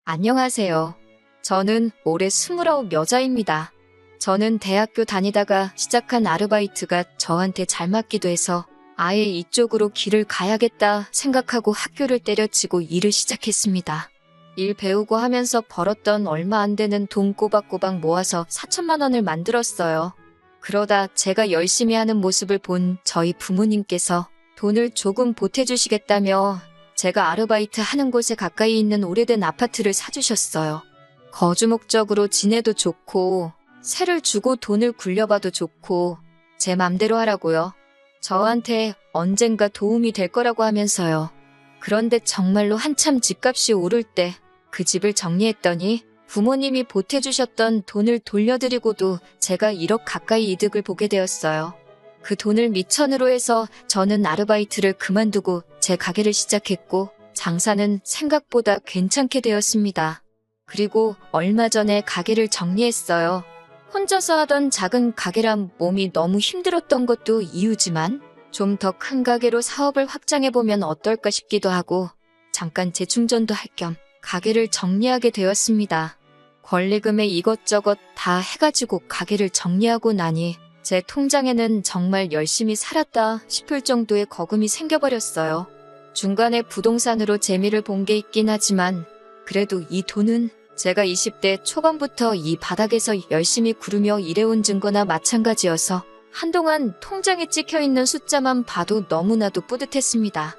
안녕하세요. 저는 올해 29 여자입니다. 저는 대학교 다니다가 시작한 아르바이트가 저한테 잘 맞기도 해서 아예 이쪽으로 길을 가야겠다 생각하고 학교를 때려치고 일을 시작했습니다. 일 배우고 하면서 벌었던 얼마 안 되는 돈 꼬박꼬박 모아서 4천만 원을 만들었어요. 그러다 제가 열심히 하는 모습을 본 저희 부모님께서 돈을 조금 보태주시겠다며 제가 아르바이트 하는 곳에 가까이 있는 오래된 아파트를 사주셨어요. 거주 목적으로 지내도 좋고 세를 주고 돈을 굴려봐도 좋고 제 맘대로 하라고요. 저한테 언젠가 도움이 될 거라고 하면서요. 그런데 정말로 한참 집값이 오를 때 그 집을 정리했더니 부모님이 보태주셨던 돈을 돌려드리고도 제가 1억 가까이 이득을 보게 되었어요. 그 돈을 미천으로 해서 저는 아르바이트를 그만두고 제 가게를 시작했고 장사는 생각보다 괜찮게 되었습니다. 그리고 얼마 전에 가게를 정리했어요. 혼자서 하던 작은 가게란 몸이 너무 힘들었던 것도 이유지만 좀 더 큰 가게로 사업을 확장해보면 어떨까 싶기도 하고 잠깐 재충전도 할 겸 가게를 정리하게 되었습니다. 권리금에 이것저것 다 해가지고 가게를 정리하고 나니 제 통장에는 정말 열심히 살았다 싶을 정도의 거금이 생겨버렸어요. 중간에 부동산으로 재미를 본 게 있긴 하지만 그래도 이 돈은 제가 20대 초반부터 이 바닥에서 열심히 구르며 일해온 증거나 마찬가지여서 한동안 통장에 찍혀있는 숫자만 봐도 너무나도 뿌듯했습니다.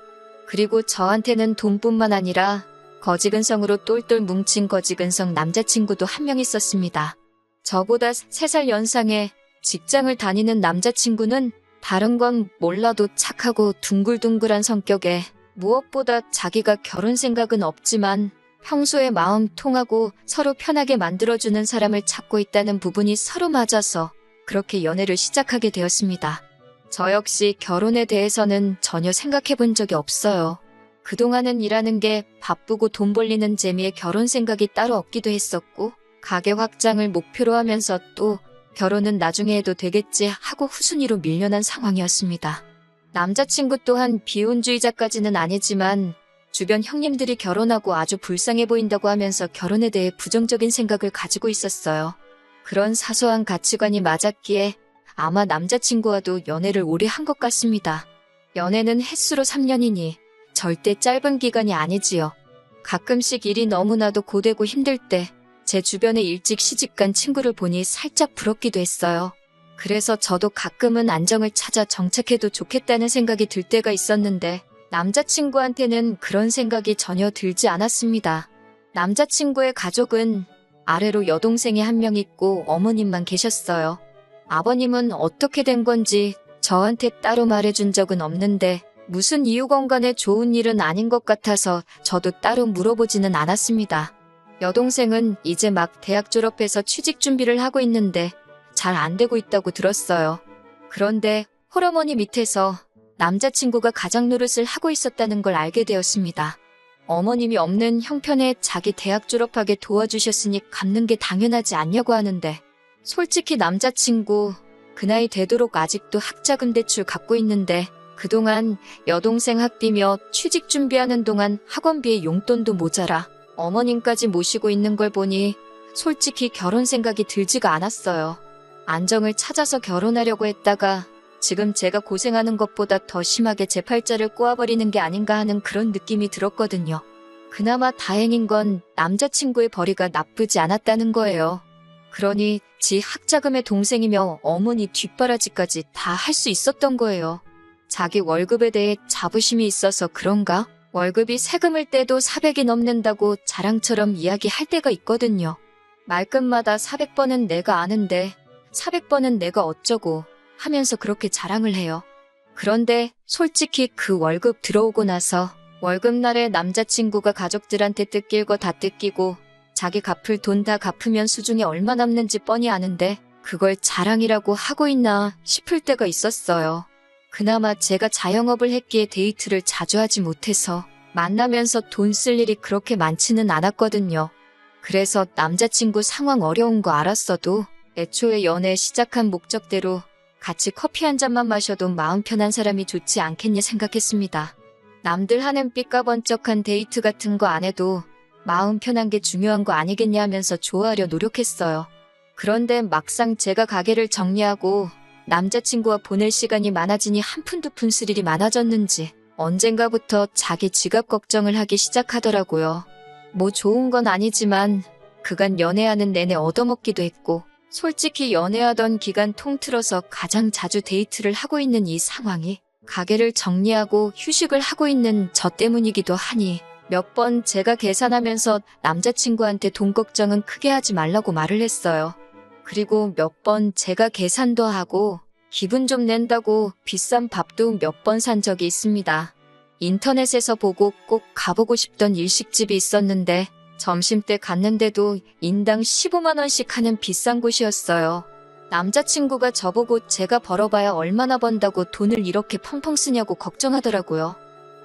그리고 저한테는 돈뿐만 아니라 거지근성으로 똘똘 뭉친 거지근성 남자친구도 한 명 있었습니다. 저보다 3살 연상의 직장을 다니는 남자친구는 다른 건 몰라도 착하고 둥글둥글한 성격에 무엇보다 자기가 결혼 생각은 없지만 평소에 마음 통하고 서로 편하게 만들어주는 사람을 찾고 있다는 부분이 서로 맞아서 그렇게 연애를 시작하게 되었습니다. 저 역시 결혼에 대해서는 전혀 생각해 본 적이 없어요. 그동안은 일하는 게 바쁘고 돈 벌리는 재미에 결혼 생각이 따로 없기도 했었고 가게 확장을 목표로 하면서 또 결혼은 나중에 해도 되겠지 하고 후순위로 밀려난 상황이었습니다. 남자친구 또한 비혼주의자까지는 아니지만 주변 형님들이 결혼하고 아주 불쌍해 보인다고 하면서 결혼에 대해 부정적인 생각을 가지고 있었어요. 그런 사소한 가치관이 맞았기에 아마 남자친구와도 연애를 오래 한 것 같습니다. 연애는 횟수로 3년이니 절대 짧은 기간이 아니지요. 가끔씩 일이 너무나도 고되고 힘들 때 제 주변에 일찍 시집간 친구를 보니 살짝 부럽기도 했어요. 그래서 저도 가끔은 안정을 찾아 정착해도 좋겠다는 생각이 들 때가 있었는데 남자친구한테는 그런 생각이 전혀 들지 않았습니다. 남자친구의 가족은 아래로 여동생이 한 명 있고 어머님만 계셨어요. 아버님은 어떻게 된 건지 저한테 따로 말해준 적은 없는데 무슨 이유건 간에 좋은 일은 아닌 것 같아서 저도 따로 물어보지는 않았습니다. 여동생은 이제 막 대학 졸업해서 취직 준비를 하고 있는데 잘 안 되고 있다고 들었어요. 그런데 홀어머니 밑에서 남자친구가 가장 노릇을 하고 있었다는 걸 알게 되었습니다. 어머님이 없는 형편에 자기 대학 졸업하게 도와주셨으니 갚는 게 당연하지 않냐고 하는데 솔직히 남자친구 그 나이 되도록 아직도 학자금 대출 갚고 있는데 그동안 여동생 학비며 취직 준비하는 동안 학원비에 용돈도 모자라 어머님까지 모시고 있는 걸 보니 솔직히 결혼 생각이 들지가 않았어요. 안정을 찾아서 결혼하려고 했다가 지금 제가 고생하는 것보다 더 심하게 제 팔자를 꼬아버리는 게 아닌가 하는 그런 느낌이 들었거든요. 그나마 다행인 건 남자친구의 벌이가 나쁘지 않았다는 거예요. 그러니 지 학자금의 동생이며 어머니 뒷바라지까지 다 할 수 있었던 거예요. 자기 월급에 대해 자부심이 있어서 그런가? 월급이 세금을 떼도 400이 넘는다고 자랑처럼 이야기할 때가 있거든요. 말끝마다 400번은 내가 아는데 400번은 내가 어쩌고 하면서 그렇게 자랑을 해요. 그런데 솔직히 그 월급 들어오고 나서 월급날에 남자친구가 가족들한테 뜯길 거 다 뜯기고 자기 갚을 돈 다 갚으면 수중에 얼마 남는지 뻔히 아는데 그걸 자랑이라고 하고 있나 싶을 때가 있었어요. 그나마 제가 자영업을 했기에 데이트를 자주 하지 못해서 만나면서 돈 쓸 일이 그렇게 많지는 않았거든요. 그래서 남자친구 상황 어려운 거 알았어도 애초에 연애 시작한 목적대로 같이 커피 한 잔만 마셔도 마음 편한 사람이 좋지 않겠냐 생각했습니다. 남들 하는 삐까번쩍한 데이트 같은 거 안 해도 마음 편한 게 중요한 거 아니겠냐 하면서 좋아하려 노력했어요. 그런데 막상 제가 가게를 정리하고 남자친구와 보낼 시간이 많아지니 한푼 두푼 쓸 일이 많아졌는지 언젠가부터 자기 지갑 걱정을 하기 시작하더라고요. 뭐 좋은 건 아니지만 그간 연애하는 내내 얻어먹기도 했고 솔직히 연애하던 기간 통틀어서 가장 자주 데이트를 하고 있는 이 상황이 가게를 정리하고 휴식을 하고 있는 저 때문이기도 하니 몇 번 제가 계산하면서 남자친구한테 돈 걱정은 크게 하지 말라고 말을 했어요. 그리고 몇 번 제가 계산도 하고 기분 좀 낸다고 비싼 밥도 몇 번 산 적이 있습니다. 인터넷에서 보고 꼭 가보고 싶던 일식집이 있었는데 점심때 갔는데도 인당 15만 원씩 하는 비싼 곳이었어요. 남자친구가 저보고 제가 벌어봐야 얼마나 번다고 돈을 이렇게 펑펑 쓰냐고 걱정하더라고요.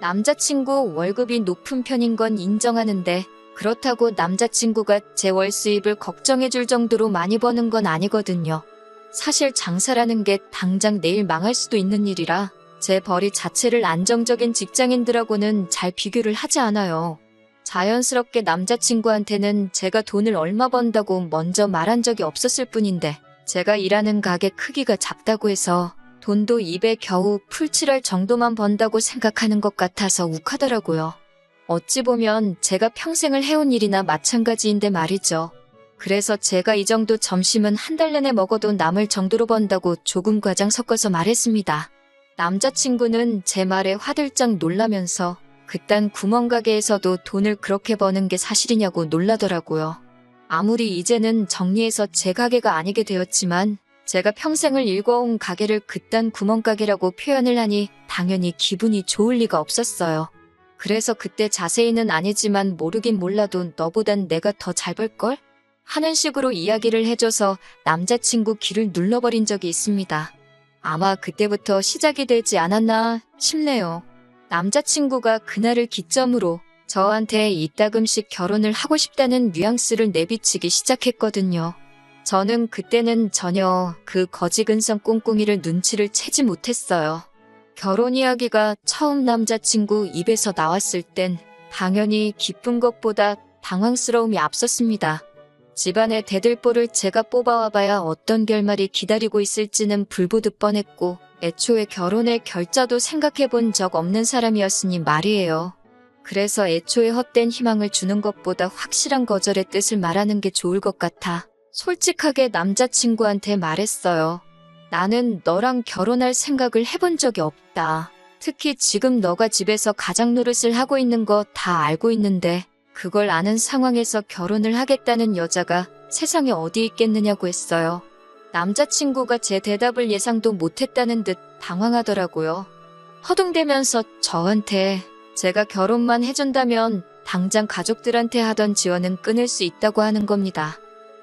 남자친구 월급이 높은 편인 건 인정하는데 그렇다고 남자친구가 제 월 수입을 걱정해줄 정도로 많이 버는 건 아니거든요. 사실 장사라는 게 당장 내일 망할 수도 있는 일이라 제 벌이 자체를 안정적인 직장인들하고는 잘 비교를 하지 않아요. 자연스럽게 남자친구한테는 제가 돈을 얼마 번다고 먼저 말한 적이 없었을 뿐인데 제가 일하는 가게 크기가 작다고 해서 돈도 입에 겨우 풀칠할 정도만 번다고 생각하는 것 같아서 욱하더라고요. 어찌 보면 제가 평생을 해온 일이나 마찬가지인데 말이죠. 그래서 제가 이 정도 점심은 한 달 내내 먹어도 남을 정도로 번다고 조금 과장 섞어서 말했습니다. 남자친구는 제 말에 화들짝 놀라면서 그딴 구멍가게에서도 돈을 그렇게 버는 게 사실이냐고 놀라더라고요. 아무리 이제는 정리해서 제 가게가 아니게 되었지만 제가 평생을 일궈온 가게를 그딴 구멍가게라고 표현을 하니 당연히 기분이 좋을 리가 없었어요. 그래서 그때 자세히는 아니지만 모르긴 몰라도 너보단 내가 더 잘 벌걸? 하는 식으로 이야기를 해줘서 남자친구 기를 눌러버린 적이 있습니다. 아마 그때부터 시작이 되지 않았나 싶네요. 남자친구가 그날을 기점으로 저한테 이따금씩 결혼을 하고 싶다는 뉘앙스를 내비치기 시작했거든요. 저는 그때는 전혀 그 거지근성 꿍꿍이를 눈치를 채지 못했어요. 결혼 이야기가 처음 남자친구 입에서 나왔을 땐 당연히 기쁜 것보다 당황스러움이 앞섰습니다. 집안의 대들보를 제가 뽑아와봐야 어떤 결말이 기다리고 있을지는 불보듯 뻔했고 애초에 결혼의 결자도 생각해본 적 없는 사람이었으니 말이에요. 그래서 애초에 헛된 희망을 주는 것보다 확실한 거절의 뜻을 말하는 게 좋을 것 같아 솔직하게 남자친구한테 말했어요. 나는 너랑 결혼할 생각을 해본 적이 없다. 특히 지금 너가 집에서 가장 노릇을 하고 있는 거 다 알고 있는데 그걸 아는 상황에서 결혼을 하겠다는 여자가 세상에 어디 있겠느냐고 했어요. 남자친구가 제 대답을 예상도 못했다는 듯 당황하더라고요. 허둥대면서 저한테 제가 결혼만 해준다면 당장 가족들한테 하던 지원은 끊을 수 있다고 하는 겁니다.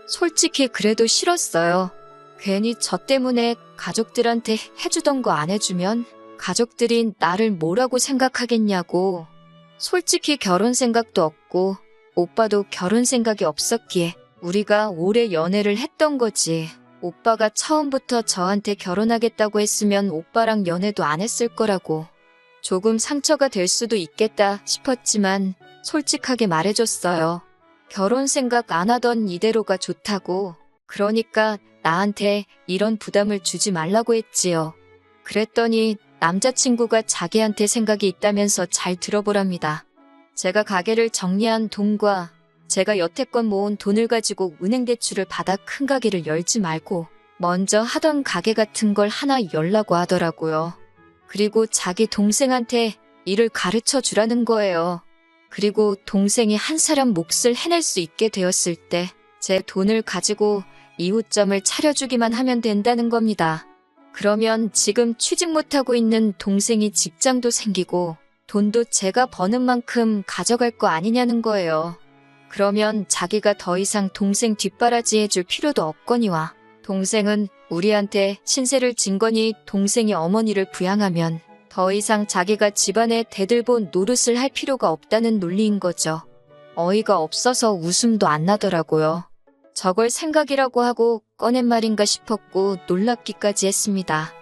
솔직히 그래도 싫었어요. 괜히 저 때문에 가족들한테 해주던 거 안 해주면 가족들이 나를 뭐라고 생각하겠냐고. 솔직히 결혼 생각도 없고 오빠도 결혼 생각이 없었기에 우리가 오래 연애를 했던 거지. 오빠가 처음부터 저한테 결혼하겠다고 했으면 오빠랑 연애도 안 했을 거라고. 조금 상처가 될 수도 있겠다 싶었지만 솔직하게 말해줬어요. 결혼 생각 안 하던 이대로가 좋다고. 그러니까 나한테 이런 부담을 주지 말라고 했지요. 그랬더니 남자친구가 자기한테 생각이 있다면서 잘 들어보랍니다. 제가 가게를 정리한 돈과 제가 여태껏 모은 돈을 가지고 은행 대출을 받아 큰 가게를 열지 말고 먼저 하던 가게 같은 걸 하나 열라고 하더라고요. 그리고 자기 동생한테 일을 가르쳐 주라는 거예요. 그리고 동생이 한 사람 몫을 해낼 수 있게 되었을 때 제 돈을 가지고 이웃점을 차려주기만 하면 된다는 겁니다. 그러면 지금 취직 못하고 있는 동생이 직장도 생기고 돈도 제가 버는 만큼 가져갈 거 아니냐는 거예요. 그러면 자기가 더 이상 동생 뒷바라지 해줄 필요도 없거니와 동생은 우리한테 신세를 진 거니 동생이 어머니를 부양하면 더 이상 자기가 집안에 대들보 노릇을 할 필요가 없다는 논리인 거죠. 어이가 없어서 웃음도 안 나더라고요. 저걸 생각이라고 하고 꺼낸 말인가 싶었고 놀랍기까지 했습니다.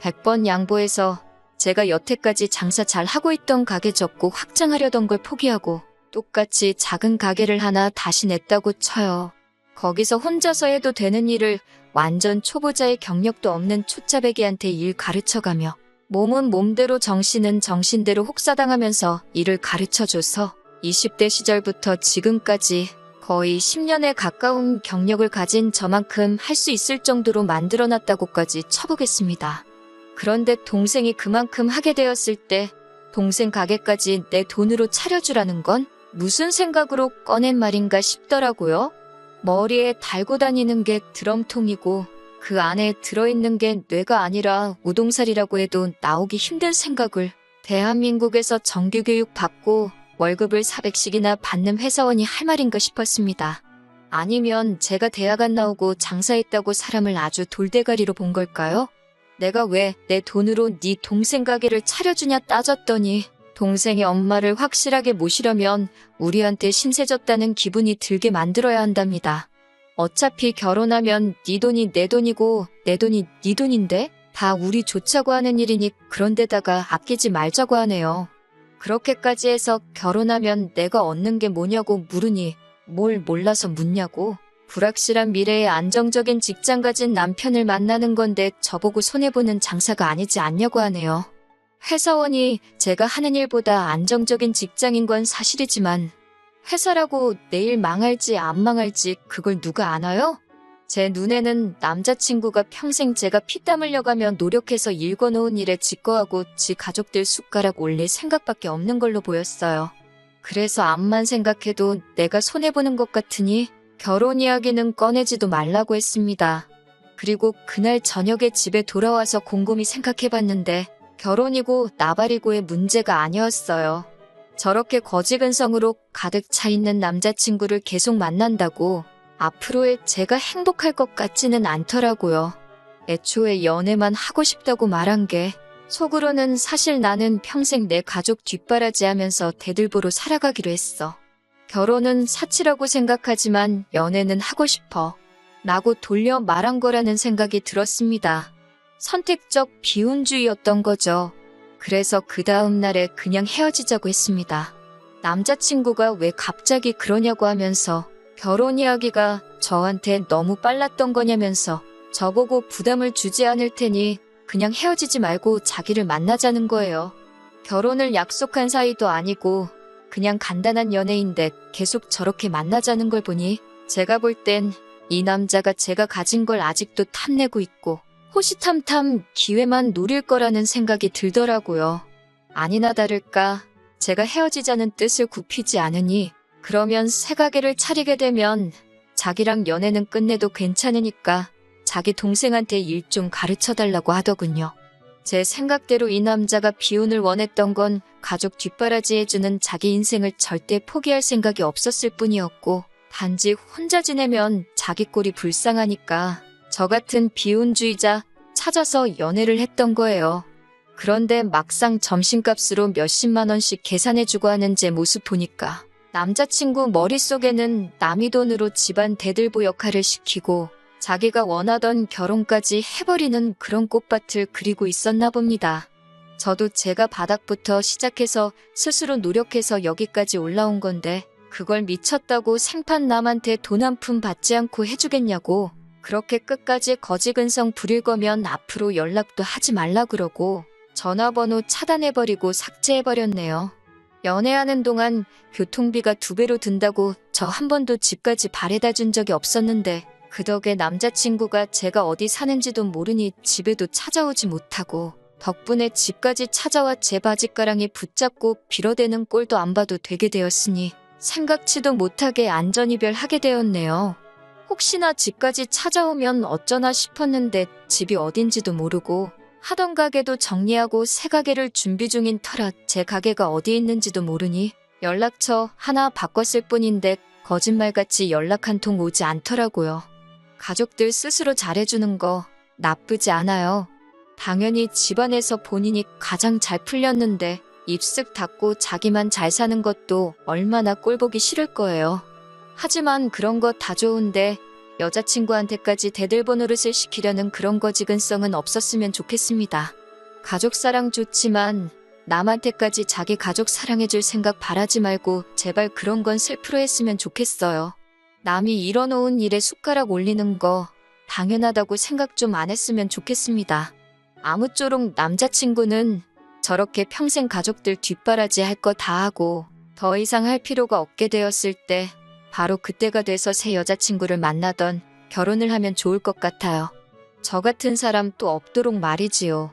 100번 양보해서 제가 여태까지 장사 잘 하고 있던 가게 접고 확장하려던 걸 포기하고 똑같이 작은 가게를 하나 다시 냈다고 쳐요. 거기서 혼자서 해도 되는 일을 완전 초보자의 경력도 없는 초짜배기한테 일 가르쳐가며 몸은 몸대로 정신은 정신대로 혹사당하면서 일을 가르쳐줘서 20대 시절부터 지금까지 거의 10년에 가까운 경력을 가진 저만큼 할 수 있을 정도로 만들어놨다고까지 쳐보겠습니다. 그런데 동생이 그만큼 하게 되었을 때 동생 가게까지 내 돈으로 차려주라는 건 무슨 생각으로 꺼낸 말인가 싶더라고요. 머리에 달고 다니는 게 드럼통이고 그 안에 들어있는 게 뇌가 아니라 우동살이라고 해도 나오기 힘든 생각을 대한민국에서 정규교육 받고 월급을 400씩이나 받는 회사원이 할 말인가 싶었습니다. 아니면 제가 대학 안 나오고 장사했다고 사람을 아주 돌대가리로 본 걸까요? 내가 왜 내 돈으로 네 동생 가게를 차려주냐 따졌더니 동생의 엄마를 확실하게 모시려면 우리한테 신세 졌다는 기분이 들게 만들어야 한답니다. 어차피 결혼하면 네 돈이 내 돈이고 내 돈이 네 돈인데 다 우리 좋자고 하는 일이니 그런데다가 아끼지 말자고 하네요. 그렇게까지 해서 결혼하면 내가 얻는 게 뭐냐고 물으니 뭘 몰라서 묻냐고. 불확실한 미래에 안정적인 직장 가진 남편을 만나는 건데 저보고 손해보는 장사가 아니지 않냐고 하네요. 회사원이 제가 하는 일보다 안정적인 직장인 건 사실이지만 회사라고 내일 망할지 안 망할지 그걸 누가 아나요? 제 눈에는 남자친구가 평생 제가 피땀 흘려가며 노력해서 일궈놓은 일에 직거하고 지 가족들 숟가락 올릴 생각밖에 없는 걸로 보였어요. 그래서 암만 생각해도 내가 손해보는 것 같으니 결혼 이야기는 꺼내지도 말라고 했습니다. 그리고 그날 저녁에 집에 돌아와서 곰곰이 생각해봤는데 결혼이고 나발이고의 문제가 아니었어요. 저렇게 거지근성으로 가득 차 있는 남자친구를 계속 만난다고 앞으로의 제가 행복할 것 같지는 않더라고요. 애초에 연애만 하고 싶다고 말한 게 속으로는 사실 나는 평생 내 가족 뒷바라지하면서 대들보로 살아가기로 했어. 결혼은 사치라고 생각하지만 연애는 하고 싶어. 라고 돌려 말한 거라는 생각이 들었습니다. 선택적 비혼주의였던 거죠. 그래서 그 다음 날에 그냥 헤어지자고 했습니다. 남자친구가 왜 갑자기 그러냐고 하면서 결혼 이야기가 저한테 너무 빨랐던 거냐면서 저보고 부담을 주지 않을 테니 그냥 헤어지지 말고 자기를 만나자는 거예요. 결혼을 약속한 사이도 아니고 그냥 간단한 연애인데 계속 저렇게 만나자는 걸 보니 제가 볼 땐 이 남자가 제가 가진 걸 아직도 탐내고 있고 호시탐탐 기회만 노릴 거라는 생각이 들더라고요. 아니나 다를까 제가 헤어지자는 뜻을 굽히지 않으니 그러면 새 가게를 차리게 되면 자기랑 연애는 끝내도 괜찮으니까 자기 동생한테 일 좀 가르쳐달라고 하더군요. 제 생각대로 이 남자가 비혼을 원했던 건 가족 뒷바라지 해주는 자기 인생을 절대 포기할 생각이 없었을 뿐이었고 단지 혼자 지내면 자기 꼴이 불쌍하니까 저 같은 비혼주의자 찾아서 연애를 했던 거예요. 그런데 막상 점심값으로 몇십만 원씩 계산해주고 하는 제 모습 보니까 남자친구 머릿속에는 남의 돈으로 집안 대들보 역할을 시키고 자기가 원하던 결혼까지 해버리는 그런 꽃밭을 그리고 있었나 봅니다. 저도 제가 바닥부터 시작해서 스스로 노력해서 여기까지 올라온 건데 그걸 미쳤다고 생판 남한테 돈 한 푼 받지 않고 해주겠냐고. 그렇게 끝까지 거지근성 부릴 거면 앞으로 연락도 하지 말라 그러고 전화번호 차단해버리고 삭제해버렸네요. 연애하는 동안 교통비가 2배로 든다고 저 한 번도 집까지 바래다 준 적이 없었는데 그 덕에 남자친구가 제가 어디 사는지도 모르니 집에도 찾아오지 못하고 덕분에 집까지 찾아와 제 바짓가랑이 붙잡고 빌어대는 꼴도 안 봐도 되게 되었으니 생각지도 못하게 안전이별하게 되었네요. 혹시나 집까지 찾아오면 어쩌나 싶었는데 집이 어딘지도 모르고 하던 가게도 정리하고 새 가게를 준비 중인 터라 제 가게가 어디 있는지도 모르니 연락처 하나 바꿨을 뿐인데 거짓말같이 연락 한 통 오지 않더라고요. 가족들 스스로 잘해주는 거 나쁘지 않아요. 당연히 집안에서 본인이 가장 잘 풀렸는데 입쓱 닫고 자기만 잘 사는 것도 얼마나 꼴보기 싫을 거예요. 하지만 그런 거 다 좋은데 여자친구한테까지 대들보 노릇을 시키려는 그런 거지근성은 없었으면 좋겠습니다. 가족사랑 좋지만 남한테까지 자기 가족 사랑해줄 생각 바라지 말고 제발 그런 건 슬프로 했으면 좋겠어요. 남이 이뤄놓은 일에 숟가락 올리는 거 당연하다고 생각 좀 안 했으면 좋겠습니다. 아무쪼록 남자친구는 저렇게 평생 가족들 뒷바라지 할 거 다 하고 더 이상 할 필요가 없게 되었을 때 바로 그때가 돼서 새 여자친구를 만나던 결혼을 하면 좋을 것 같아요. 저 같은 사람 또 없도록 말이지요.